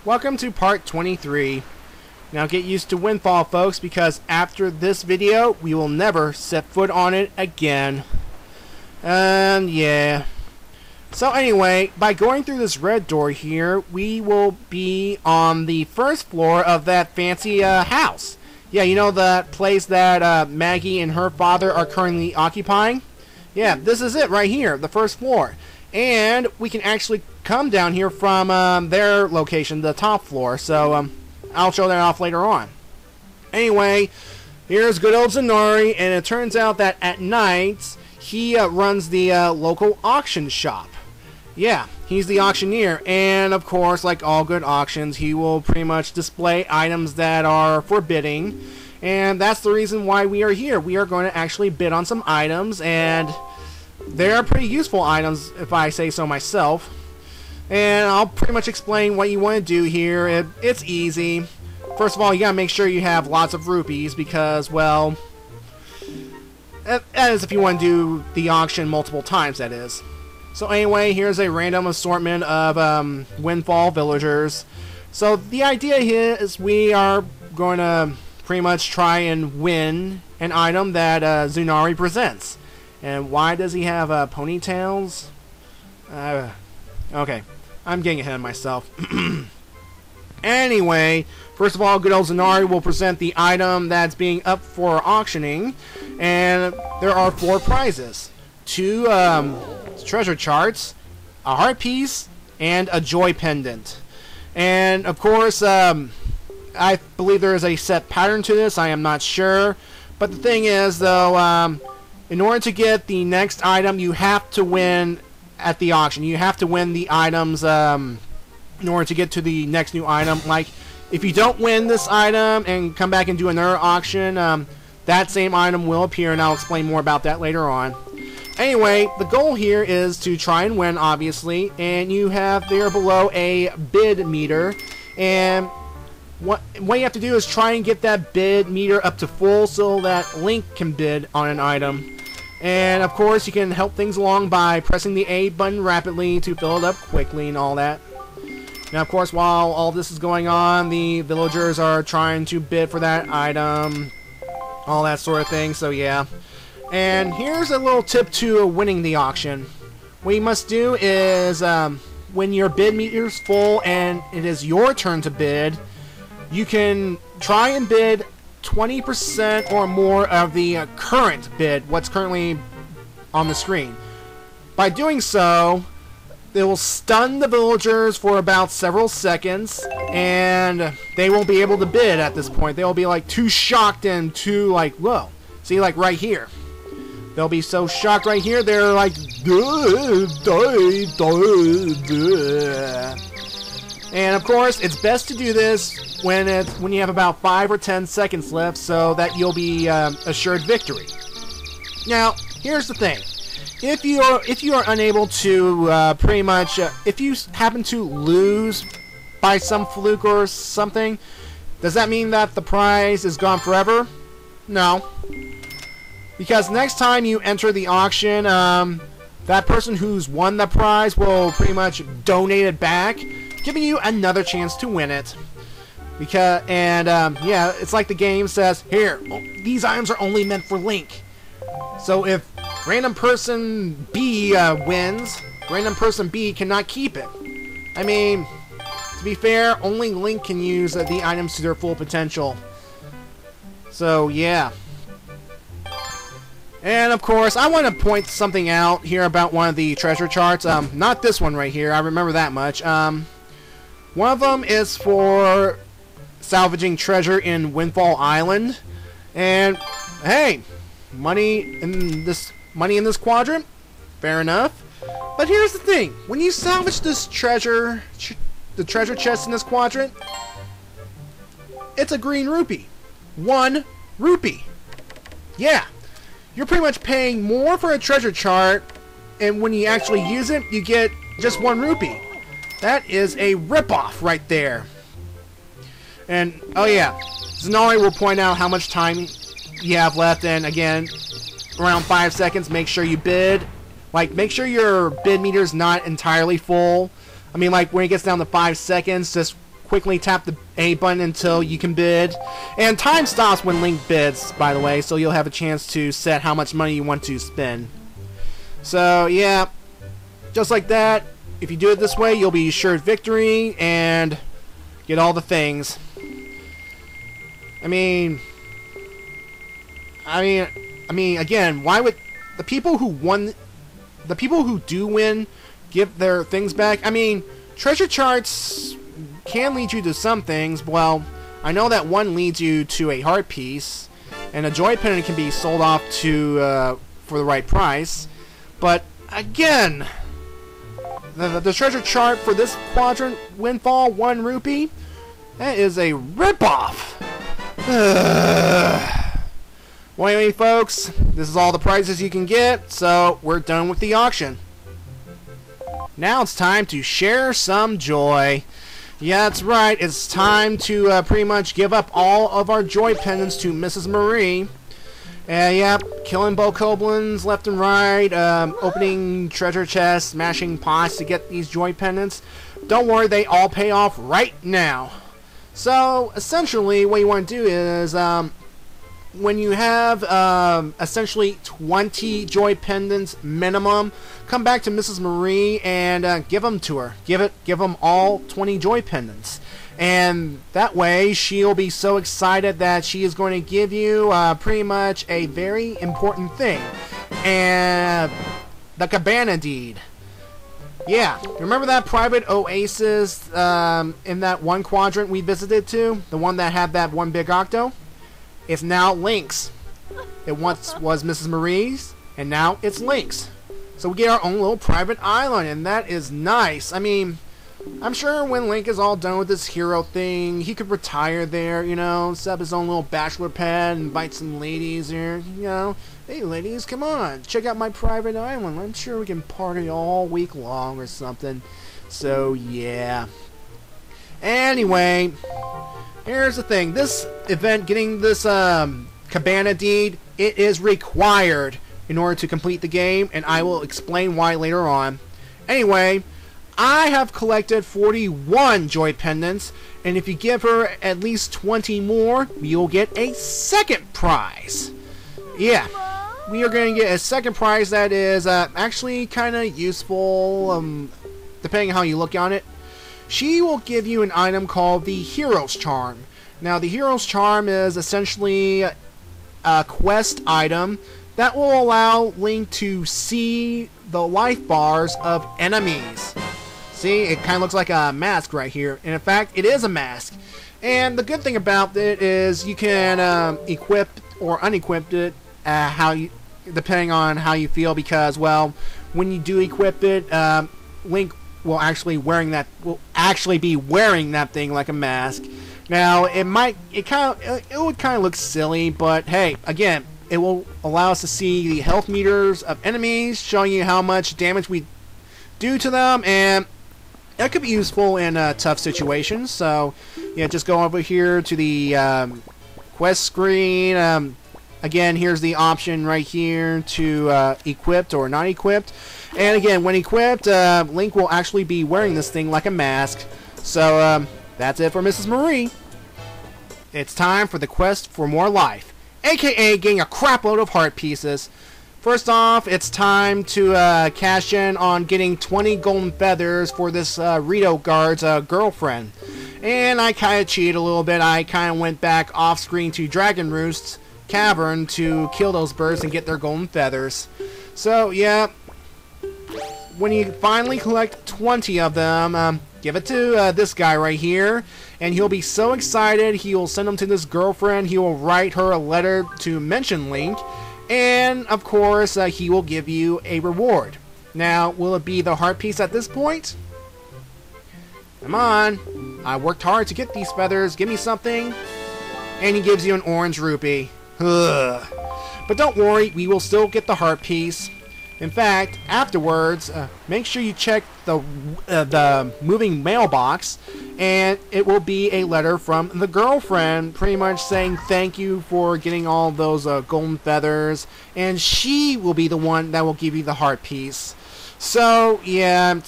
welcome to part 23. Now get used to Windfall, folks, because after this video, we will never set foot on it again. Yeah. So anyway, by going through this red door here, we will be on the first floor of that fancy house. Yeah, you know that place that Maggie and her father are currently occupying? Yeah, this is it right here, the first floor. And we can actually come down here from their location, the top floor. So I'll show that off later on. Anyway, here's good old Zenari, and it turns out that at night he runs the local auction shop. Yeah, he's the auctioneer, and of course, like all good auctions, he will pretty much display items that are for bidding, and that's the reason why we are here. We are going to actually bid on some items, and they're pretty useful items, if I say so myself. And I'll pretty much explain what you want to do here. It's easy. First of all, you gotta make sure you have lots of rupees, because, well, that is if you want to do the auction multiple times, that is. So anyway, here's a random assortment of Windfall villagers. So the idea here is we are going to pretty much try and win an item that Zenari presents. And why does he have ponytails? Okay, I'm getting ahead of myself. Anyway, first of all, good old Zenari will present the item that's being up for auctioning. And there are 4 prizes. 2 treasure charts, a heart piece, and a joy pendant. And of course, I believe there is a set pattern to this. I am not sure. But the thing is, though, in order to get the next item, you have to win at the auction. You have to win the items in order to get to the next new item. Like, if you don't win this item and come back and do another auction, that same item will appear, and I'll explain more about that later on. Anyway, the goal here is to try and win, obviously, and you have there below a bid meter, and what you have to do is try and get that bid meter up to full so that Link can bid on an item. And of course, you can help things along by pressing the A button rapidly to fill it up quickly and all that. Now, of course, while all this is going on, the villagers are trying to bid for that item, all that sort of thing, so yeah. And here's a little tip to winning the auction. What you must do is, when your bid meter's full and it is your turn to bid, you can try and bid 20% or more of the current bid, what's currently on the screen. By doing so, it will stun the villagers for about several seconds, and they won't be able to bid at this point. They'll be like too shocked and too like, whoa. See, like right here. They'll be so shocked right here, they're like, and of course, it's best to do this when you have about 5 or 10 seconds left, so that you'll be assured victory. Now, here's the thing: if you are unable to pretty much, if you happen to lose by some fluke or something, does that mean that the prize is gone forever? No. Because next time you enter the auction, that person who's won the prize will pretty much donate it back, giving you another chance to win it. Because yeah, it's like the game says, here, these items are only meant for Link. So if random person B wins, random person B cannot keep it. I mean, to be fair, only Link can use the items to their full potential. So yeah. And of course, I want to point something out here about one of the treasure charts. Not this one right here, I remember that much. One of them is for salvaging treasure in Windfall Island. And hey, money in this quadrant, fair enough. But here's the thing: when you salvage this treasure, the treasure chest in this quadrant, it's a green rupee. 1 rupee. Yeah. You're pretty much paying more for a treasure chart, and when you actually use it, you get just 1 rupee. That is a ripoff right there. And, oh yeah, Zenari will point out how much time you have left, and again, around 5 seconds, make sure you bid. Like, make sure your bid meter's not entirely full. I mean, like, when it gets down to 5 seconds, just quickly tap the A button until you can bid. And time stops when Link bids, by the way, so you'll have a chance to set how much money you want to spend. So, yeah, just like that, if you do it this way, you'll be assured victory and get all the things. I mean, again, why would the people who do win give their things back? I mean, treasure charts can lead you to some things. Well, I know that one leads you to a heart piece, and a joy pendant can be sold off to for the right price. But again, the treasure chart for this quadrant, Windfall 1 rupee, that is a ripoff. Well, anyway, folks, this is all the prizes you can get, so we're done with the auction. Now it's time to share some joy. Yeah, that's right. It's time to pretty much give up all of our joy pendants to Mrs. Marie. Yeah, killing bokoblins left and right, opening treasure chests, smashing pots to get these joy pendants. Don't worry, they all pay off right now. So, essentially, what you want to do is, when you have essentially 20 joy pendants minimum, come back to Mrs. Marie and give them to her. Give them all 20 joy pendants, and that way she'll be so excited that she is going to give you pretty much a very important thing, and the cabana deed. Yeah, remember that private oasis in that one quadrant we visited to, the one that had that one big octo? It's now Link's. It once was Mrs. Marie's, and now it's Link's. So we get our own little private island, and that is nice. I mean, I'm sure when Link is all done with this hero thing, he could retire there, you know, set up his own little bachelor pad, invite some ladies here, you know. Hey ladies, come on, check out my private island. I'm sure we can party all week long or something. So, yeah. Anyway, here's the thing. This event, getting this cabana deed, it is required in order to complete the game, and I will explain why later on. Anyway, I have collected 41 joy pendants, and if you give her at least 20 more, you'll get a second prize. Yeah, we are going to get a second prize that is actually kind of useful, depending on how you look on it. She will give you an item called the Hero's Charm. Now, the Hero's Charm is essentially a quest item that will allow Link to see the life bars of enemies. See, it kind of looks like a mask right here. And in fact, it is a mask. And the good thing about it is you can equip or unequip it depending on how you feel, because, well, when you do equip it, Link will actually be wearing that thing like a mask. Now, it would kind of look silly, but hey, again, it will allow us to see the health meters of enemies, showing you how much damage we do to them, and that could be useful in tough situations. So, yeah, just go over here to the quest screen. Again, here's the option right here to equipped or not equipped. And again, when equipped, Link will actually be wearing this thing like a mask. So, that's it for Mrs. Marie. It's time for the quest for more life, aka getting a crapload of heart pieces. First off, it's time to cash in on getting 20 golden feathers for this Rito guard's girlfriend. And I kind of cheated a little bit. I kind of went back off screen to Dragon Roost's cavern to kill those birds and get their golden feathers. So, yeah, when you finally collect 20 of them, give it to this guy right here, and he'll be so excited. He will send them to this girlfriend. He will write her a letter to mention Link, and of course, he will give you a reward. Now, will it be the heart piece at this point? Come on, I worked hard to get these feathers. Give me something. And he gives you an orange rupee. Ugh. But don't worry, we will still get the heart piece. In fact, afterwards, make sure you check the moving mailbox, and it will be a letter from the girlfriend, pretty much saying thank you for getting all those golden feathers, and she will be the one that will give you the heart piece. So, yeah,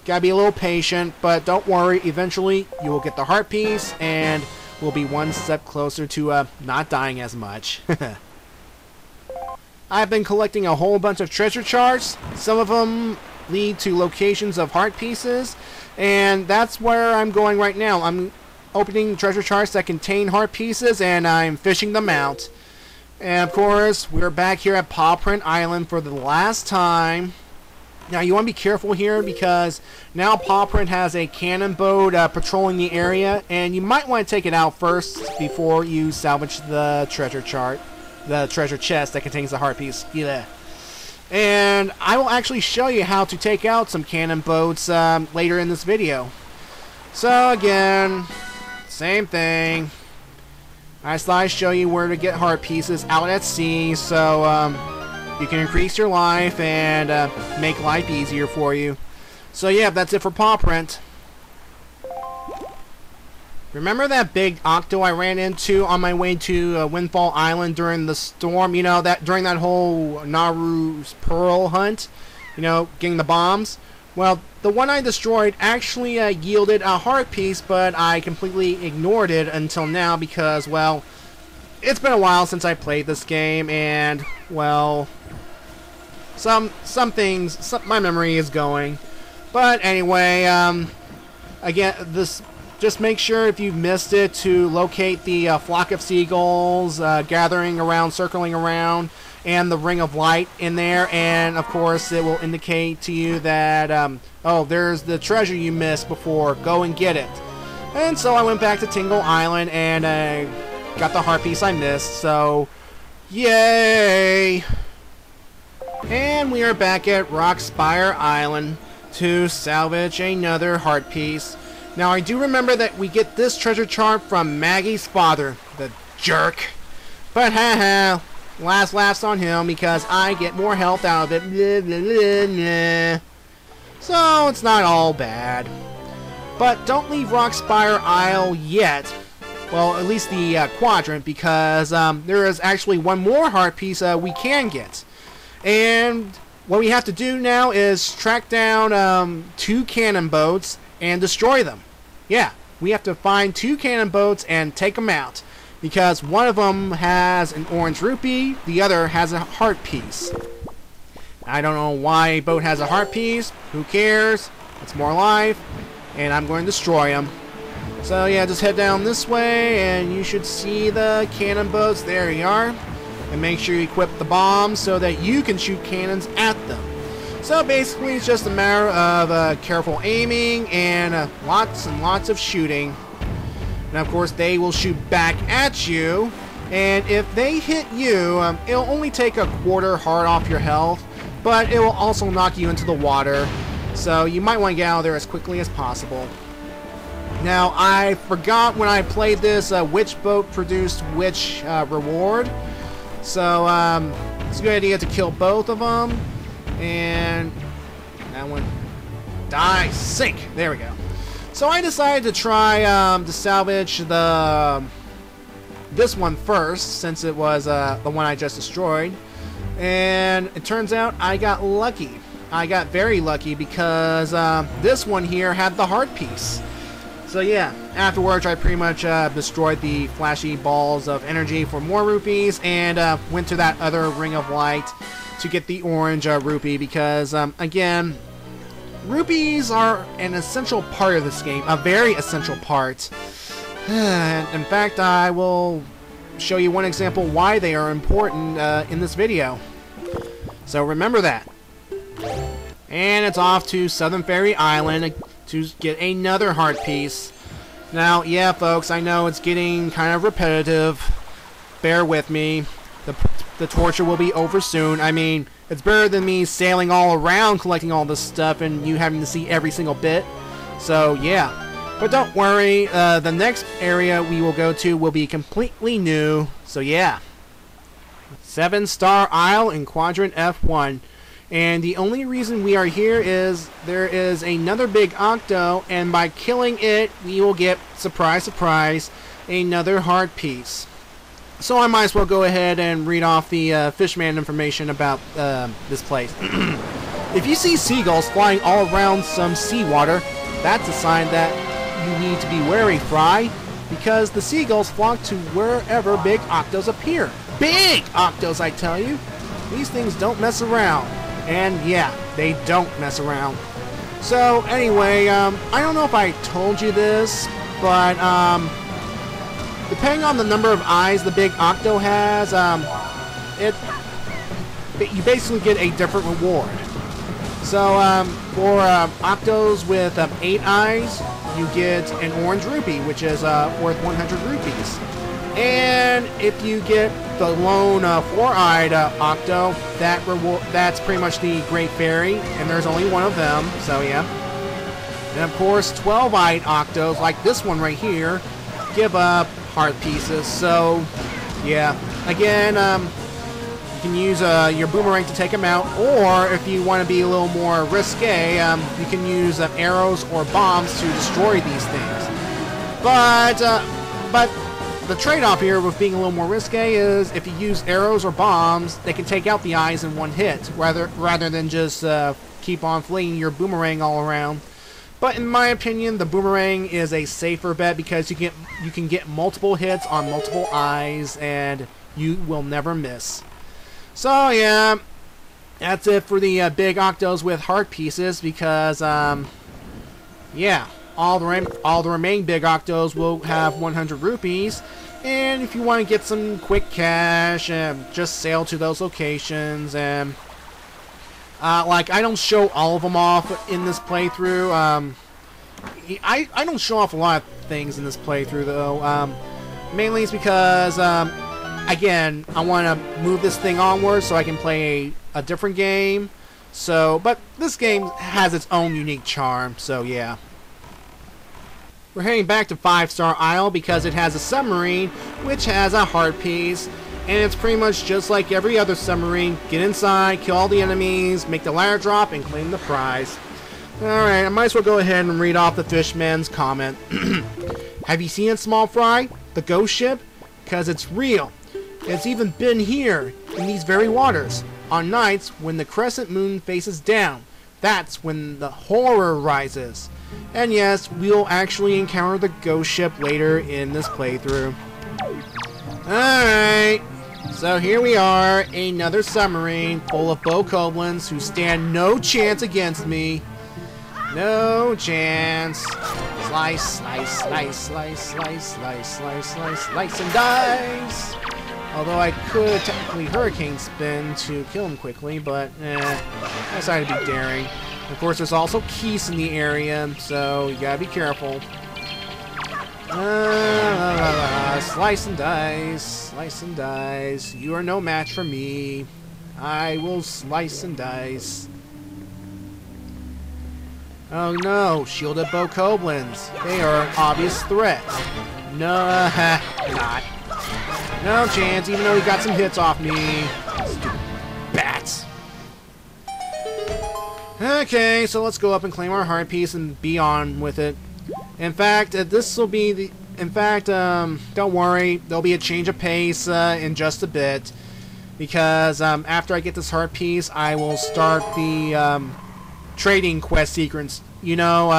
Gotta be a little patient, but don't worry. Eventually, you will get the heart piece, and we'll be one step closer to not dying as much. I've been collecting a whole bunch of treasure charts. Some of them lead to locations of heart pieces, and that's where I'm going right now. I'm opening treasure charts that contain heart pieces, and I'm fishing them out. And of course, we're back here at Paw Print Island for the last time. Now, you want to be careful here because now Paw Print has a cannon boat patrolling the area, and you might want to take it out first before you salvage the treasure chart, the treasure chest that contains the heart piece. Yeah. And I will actually show you how to take out some cannon boats later in this video. So again, same thing. I thought I'd show you where to get heart pieces out at sea, so you can increase your life and make life easier for you. So yeah, that's it for Paw Print. Remember that big octo I ran into on my way to Windfall Island during the storm? You know, that during that whole Naru's Pearl hunt? You know, getting the bombs? Well, the one I destroyed actually yielded a heart piece, but I completely ignored it until now because, well, it's been a while since I played this game, and, well, some things, my memory is going. But anyway, again, just make sure if you've missed it to locate the flock of seagulls gathering around, circling around, and the ring of light in there, and of course it will indicate to you that oh, there's the treasure you missed before, go and get it. And so I went back to Tingle Island and got the heart piece I missed, so yay! And we are back at Rockspire Island to salvage another heart piece. Now I do remember that we get this treasure chart from Maggie's father, the jerk, but haha, last laughs on him because I get more health out of it. Blah, blah, blah, blah. So it's not all bad. But don't leave Rockspire Isle yet. Well, at least the quadrant, because there is actually one more heart piece we can get. And what we have to do now is track down 2 cannon boats and destroy them. Yeah, we have to find 2 cannon boats and take them out. Because one of them has an orange rupee, the other has a heart piece. I don't know why a boat has a heart piece. Who cares? It's more life. And I'm going to destroy them. So yeah, just head down this way and you should see the cannon boats. There you are. And make sure you equip the bombs so that you can shoot cannons at them. So basically it's just a matter of careful aiming and lots and lots of shooting. And of course they will shoot back at you, and if they hit you, it'll only take a quarter heart off your health, but it will also knock you into the water, so you might want to get out of there as quickly as possible. Now I forgot when I played this which boat produced which reward, so it's a good idea to kill both of them, and that one, die, sink, there we go. So I decided to try to salvage this one first, since it was the one I just destroyed. And it turns out I got lucky. I got very lucky because this one here had the heart piece. So yeah, afterwards I pretty much destroyed the flashy balls of energy for more rupees and went to that other ring of light to get the orange rupee because, again, rupees are an essential part of this game, a very essential part. In fact, I will show you one example why they are important in this video. So remember that. And it's off to Southern Fairy Island to get another heart piece. Now, yeah, folks, I know it's getting kind of repetitive. Bear with me. The torture will be over soon. I mean, it's better than me sailing all around collecting all this stuff and you having to see every single bit. So, yeah. But don't worry, the next area we will go to will be completely new. So, yeah. 7-Star Isle in Quadrant F1. And the only reason we are here is there is another big octo, and by killing it, we will get, surprise, surprise, another heart piece. So I might as well go ahead and read off the Fishman information about this place. If you see seagulls flying all around some seawater, that's a sign that you need to be wary, Fry, because the seagulls flock to wherever big octos appear. Big octos, I tell you! These things don't mess around. And yeah, they don't mess around. So anyway, I don't know if I told you this, but depending on the number of eyes the big octo has, you basically get a different reward. So for octos with 8 eyes, you get an orange rupee, which is worth 100 rupees. And if you get the lone 4-eyed octo, that's pretty much the Great Fairy, and there's only one of them, so yeah. And of course, 12-eyed octos, like this one right here, give up heart pieces, so yeah. Again, you can use your boomerang to take them out, or if you want to be a little more risque, you can use arrows or bombs to destroy these things. But the trade-off here with being a little more risque is if you use arrows or bombs, they can take out the eyes in one hit, rather than just keep on flinging your boomerang all around. But in my opinion, the boomerang is a safer bet because you can get multiple hits on multiple eyes, and you will never miss. So yeah, that's it for the big octos with heart pieces, because yeah, all the remaining big octos will have 100 rupees, and if you want to get some quick cash, just sail to those locations. And like, I don't show all of them off in this playthrough. I don't show off a lot of things in this playthrough though. Mainly it's because again, I want to move this thing onward so I can play a different game. So, but this game has its own unique charm, so yeah. We're heading back to 5-Star Isle because it has a submarine which has a heart piece, and it's pretty much just like every other submarine. Get inside, kill all the enemies, make the ladder drop, and claim the prize. Alright, I might as well go ahead and read off the Fishman's comment. Have you seen it, Small Fry? The ghost ship? Because it's real. It's even been here, in these very waters, on nights when the crescent moon faces down. That's when the horror rises. And yes, we'll actually encounter the ghost ship later in this playthrough. Alright, so here we are, another submarine full of bokoblins who stand no chance against me. No chance. Slice, slice, slice, slice, slice, slice, slice, slice, slice, and dice. Although I could technically Hurricane Spin to kill him quickly, but I decided to be daring. Of course, there's also Keys in the area, so you gotta be careful. Slice and dice, slice and dice. You are no match for me. I will slice and dice. Oh no, shielded bokoblins. They are an obvious threat. No, not. No chance, even though he got some hits off me. Stupid bats. Okay, so let's go up and claim our heart piece and be on with it. In fact, this will be the... In fact, don't worry, there'll be a change of pace in just a bit. Because after I get this heart piece, I will start the trading quest sequence. You know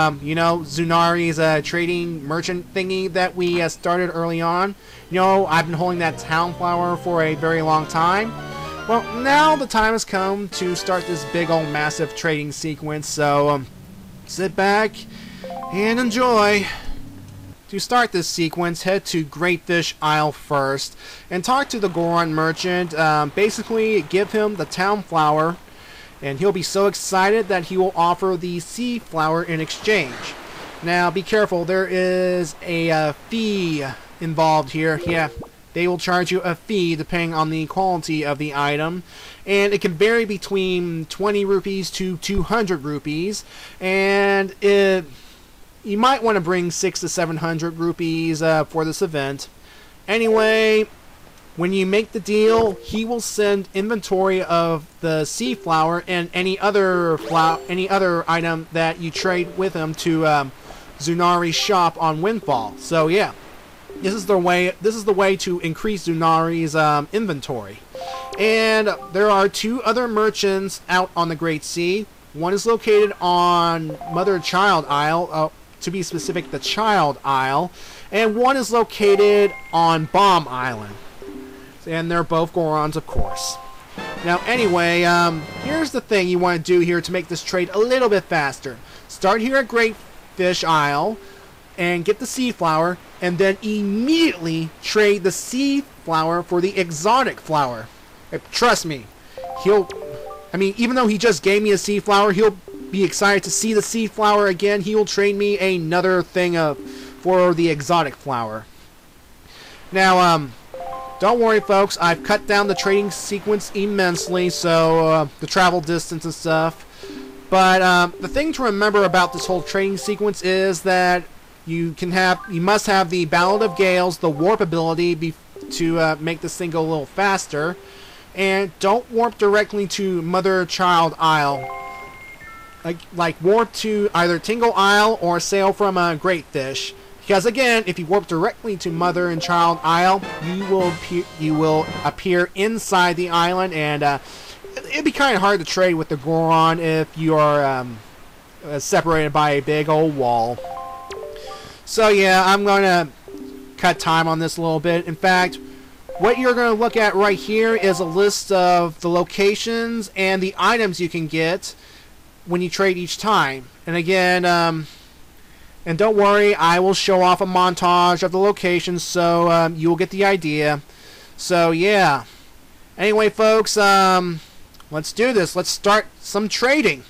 Zunari's trading merchant thingy that we started early on. You know, I've been holding that town flower for a very long time. Well, now the time has come to start this big old massive trading sequence, so sit back and enjoy. To start this sequence, head to Great Fish Isle first and talk to the Goron merchant. Basically, give him the town flower, and he'll be so excited that he will offer the sea flower in exchange. Now, be careful, there is a fee involved here. Yeah. They will charge you a fee depending on the quality of the item, and it can vary between 20 rupees to 200 rupees, and you might want to bring 600 to 700 rupees for this event. Anyway, when you make the deal, he will send inventory of the sea flower and any other item that you trade with him to Zunari's shop on Windfall. So yeah. This is the way to increase Zunari's inventory. And there are 2 other merchants out on the Great Sea. One is located on Mother-Child Isle, to be specific, the Child Isle, and one is located on Bomb Island. And they're both Gorons, of course. Now, anyway, here's the thing you want to do here to make this trade a little bit faster. Start here at Great Fish Isle and get the Sea Flower, and then immediately trade the Sea Flower for the Exotic Flower. Trust me, even though he just gave me a Sea Flower, he'll be excited to see the Sea Flower again. He will trade me another thing for the Exotic Flower. Now, don't worry, folks. I've cut down the trading sequence immensely, so the travel distance and stuff. But the thing to remember about this whole trading sequence is that you must have the Ballad of Gales, the warp ability, to make this thing go a little faster. And don't warp directly to Mother-Child Isle. Like warp to either Tingle Isle or sail from Great Fish. Because again, if you warp directly to Mother and Child Isle, you will appear inside the island, and it'd be kind of hard to trade with the Goron if you are separated by a big old wall. So yeah, I'm going to cut time on this a little bit. In fact, what you're going to look at right here is a list of the locations and the items you can get when you trade each time. And again, and don't worry, I will show off a montage of the locations, so you'll get the idea. So yeah. Anyway, folks, let's do this. Let's start some trading.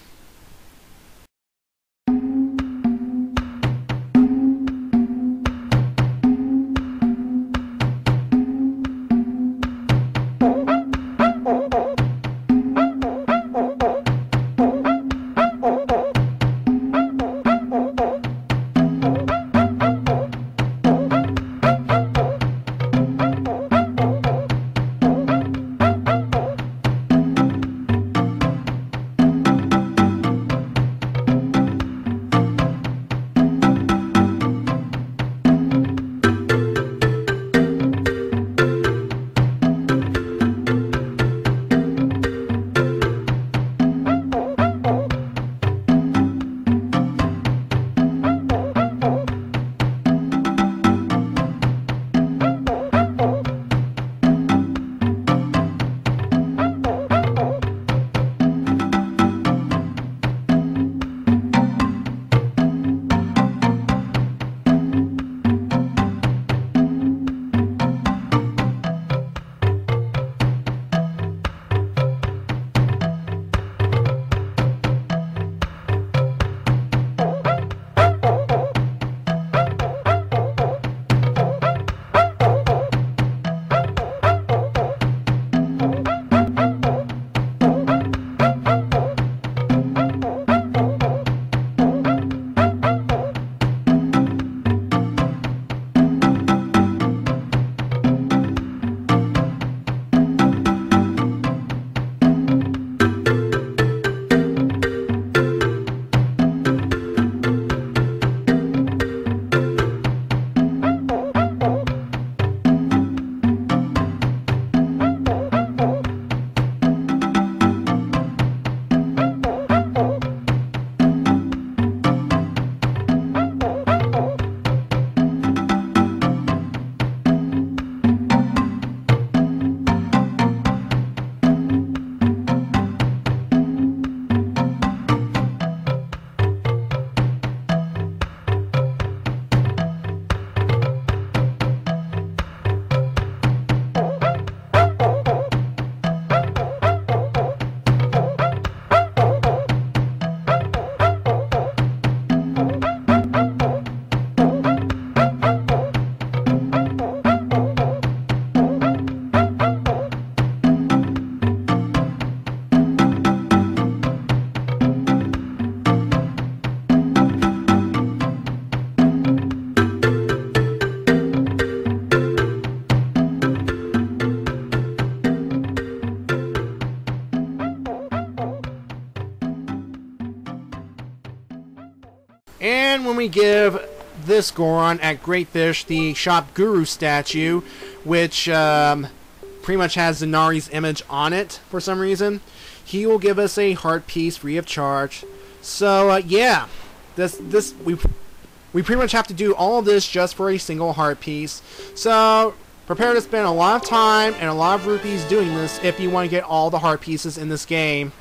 And when we give this Goron at Great Fish the Shop Guru statue, which pretty much has Zanari's image on it for some reason, he will give us a heart piece free of charge. So yeah, we pretty much have to do all of this just for a single heart piece. So prepare to spend a lot of time and a lot of rupees doing this if you want to get all the heart pieces in this game.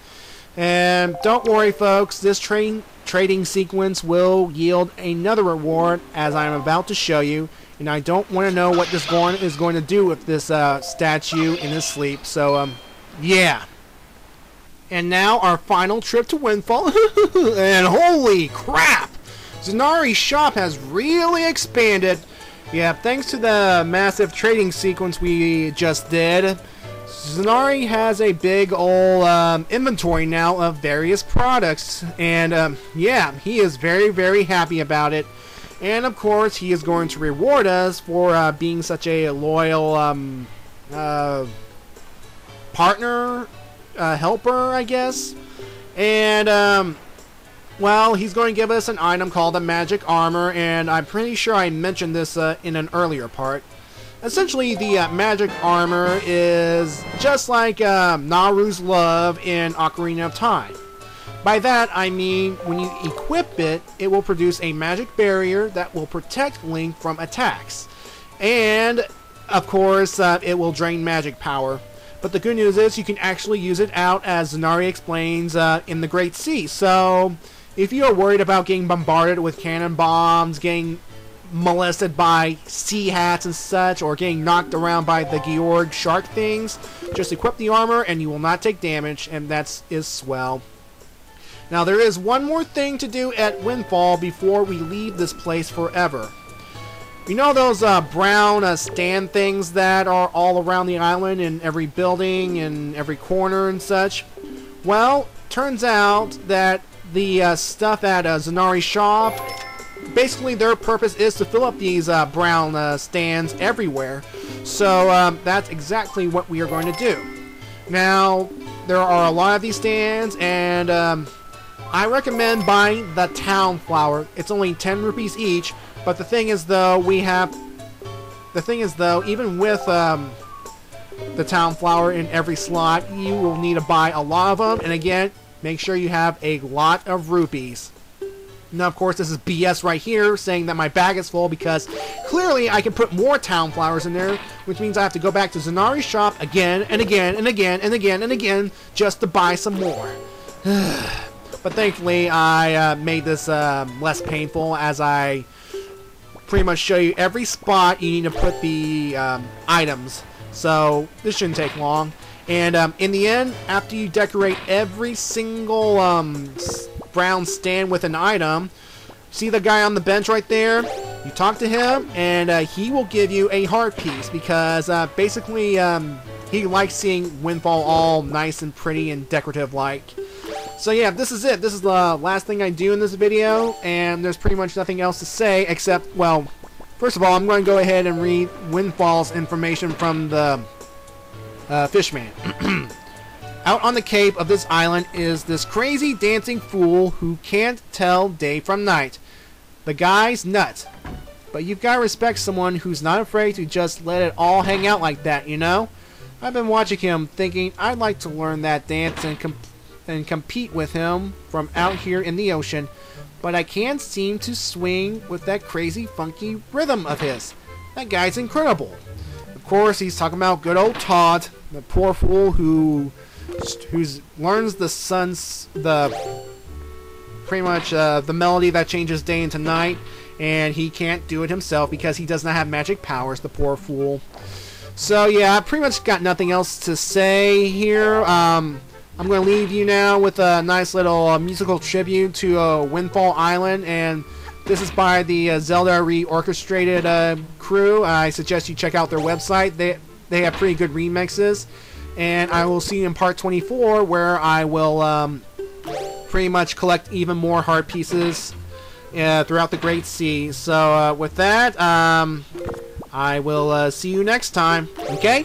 And don't worry, folks, this trading sequence will yield another reward, as I'm about to show you. And I don't want to know what this Goron is going to do with this statue in his sleep. So, yeah. And now our final trip to Windfall. And holy crap! Zanari's shop has really expanded. Yeah, thanks to the massive trading sequence we just did, Zanari has a big old inventory now of various products. And yeah, he is very, very happy about it. And of course, he is going to reward us for being such a loyal partner, helper, I guess. And well, he's going to give us an item called the Magic Armor, and I'm pretty sure I mentioned this in an earlier part. Essentially, the Magic Armor is just like Naru's Love in Ocarina of Time. By that, I mean, when you equip it, it will produce a magic barrier that will protect Link from attacks. And, of course, it will drain magic power. But the good news is you can actually use it out, as Zanari explains, in the Great Sea. So, if you are worried about getting bombarded with cannon bombs, getting molested by sea hats and such, or getting knocked around by the Georg shark things, just equip the armor and you will not take damage, and that is swell. Now, there is one more thing to do at Windfall before we leave this place forever. You know those brown stand things that are all around the island, in every building and every corner and such? Well, turns out that the stuff at Zanari's shop, basically their purpose is to fill up these brown stands everywhere. So that's exactly what we are going to do. Now, there are a lot of these stands, and I recommend buying the town flower. It's only 10 rupees each, but the thing is though, even with the town flower in every slot, you will need to buy a lot of them, and again, make sure you have a lot of rupees. Now, of course, this is BS right here, saying that my bag is full, because clearly I can put more town flowers in there, which means I have to go back to Zanari's shop again and again and again and again and again just to buy some more. But thankfully, I made this less painful, as I pretty much show you every spot you need to put the items. So this shouldn't take long. And in the end, after you decorate every single brown stand with an item, see the guy on the bench right there? You talk to him, and he will give you a heart piece, because basically he likes seeing Windfall all nice and pretty and decorative like. So yeah, this is it. This is the last thing I do in this video, and there's pretty much nothing else to say except, well, first of all, I'm going to go ahead and read Windfall's information from the Fishman. Out on the cape of this island is this crazy dancing fool who can't tell day from night. The guy's nuts. But you've got to respect someone who's not afraid to just let it all hang out like that, you know? I've been watching him, thinking I'd like to learn that dance and compete with him from out here in the ocean, but I can't seem to swing with that crazy funky rhythm of his. That guy's incredible. Of course, he's talking about good old Todd, the poor fool who learns pretty much the melody that changes day into night, and he can't do it himself because he does not have magic powers, the poor fool. So yeah, I pretty much got nothing else to say here. I'm going to leave you now with a nice little musical tribute to Windfall Island, and this is by the Zelda Reorchestrated crew. I suggest you check out their website. They have pretty good remixes, and I will see you in part 24, where I will pretty much collect even more heart pieces throughout the Great Sea. So with that, I will see you next time, okay?